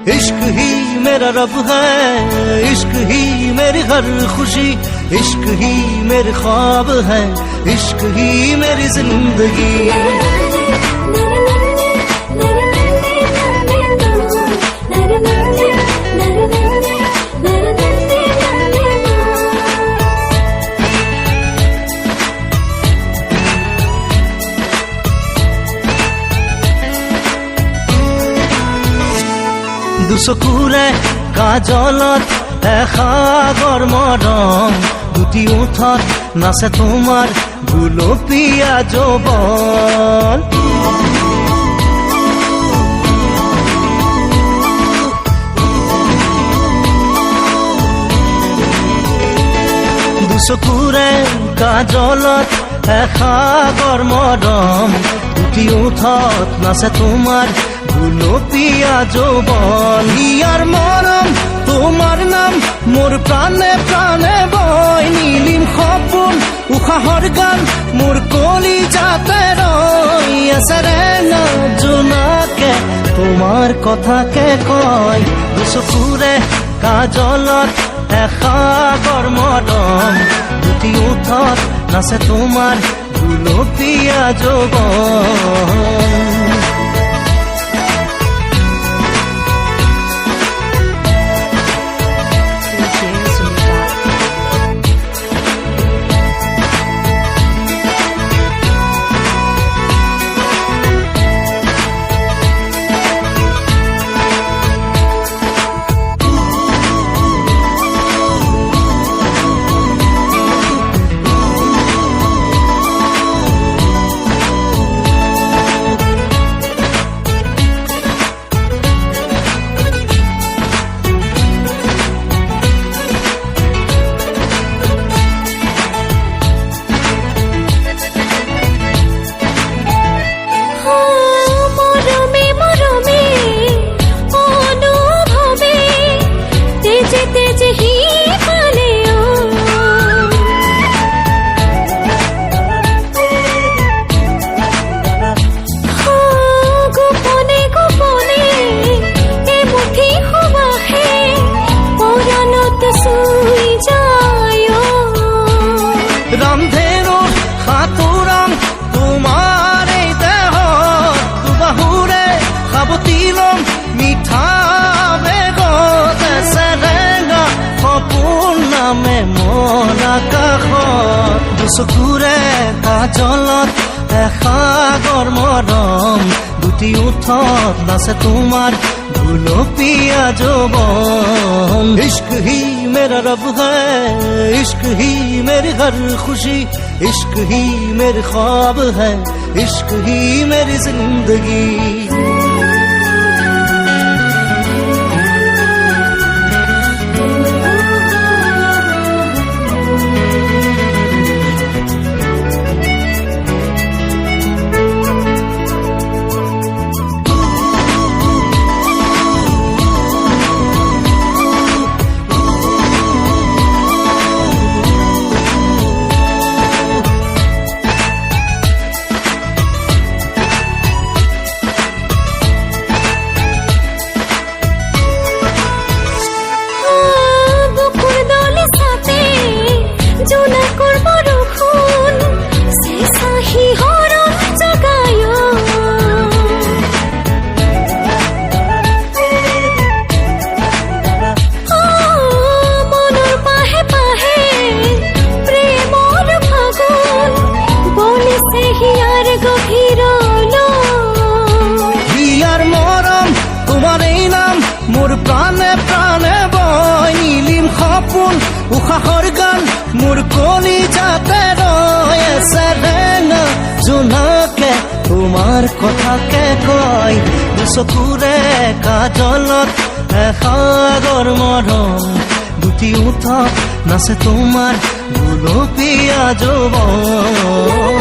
इश्क ही मेरा रब है, इश्क ही मेरी हर खुशी, इश्क ही मेरे ख्वाब है, इश्क ही मेरी जिंदगी। দুচকুৰে কাজলত এসাগৰ মৰম, দুটি ওঠত নাচে তোমাৰ গুলপীয়া যৌৱন। দুচকুৰে কাজলত এসাগৰ মৰম, দুটি ওঠত নাচে তোমাৰ গুলপীয়া যৌৱন। ইয়াৰ মৰম তোমাৰ নাম মোৰ প্ৰাণে প্ৰাণে বয়, নীলিম সপোন উশাহৰ গান মোৰ কলিজাতে ৰৈ আছে ৰেঙা জোনাকে তোমাৰ কথাকে কয়। দুচকুৰে কাজলত এসাগৰ মৰম, দুটি ওঠত নাচে তোমাৰ গুলপীয়া যৌৱন। ৰামধেনুৰ সাঁতোৰাম তোমাৰ এই দেহত, দুবাহুৰে সাৱটি লম মিঠা বেগত, চেৰেঙা সপোন নামে মন আকাশত। দুচকুৰে কাজলত এসাগৰ মৰম, দুটি ওঠত নাচে তোমাৰ গুলপীয়া যৌৱন। इश्क ही मेरा रब है, इश्क ही मेरी हर खुशी, इश्क ही मेरे ख्वाब है, इश्क ही मेरी जिंदगी। प्राणे प्राणे बय नीलिम सपन उषाहर गान मोर कलिजाते रय আছে ৰেঙা জোনাকে তোমাৰ কথাকে কয় চকুৰে কাজলত সাগৰ মৰম দুটি উঠা নাচে তোমাৰ গুলপীয়া যৌৱন।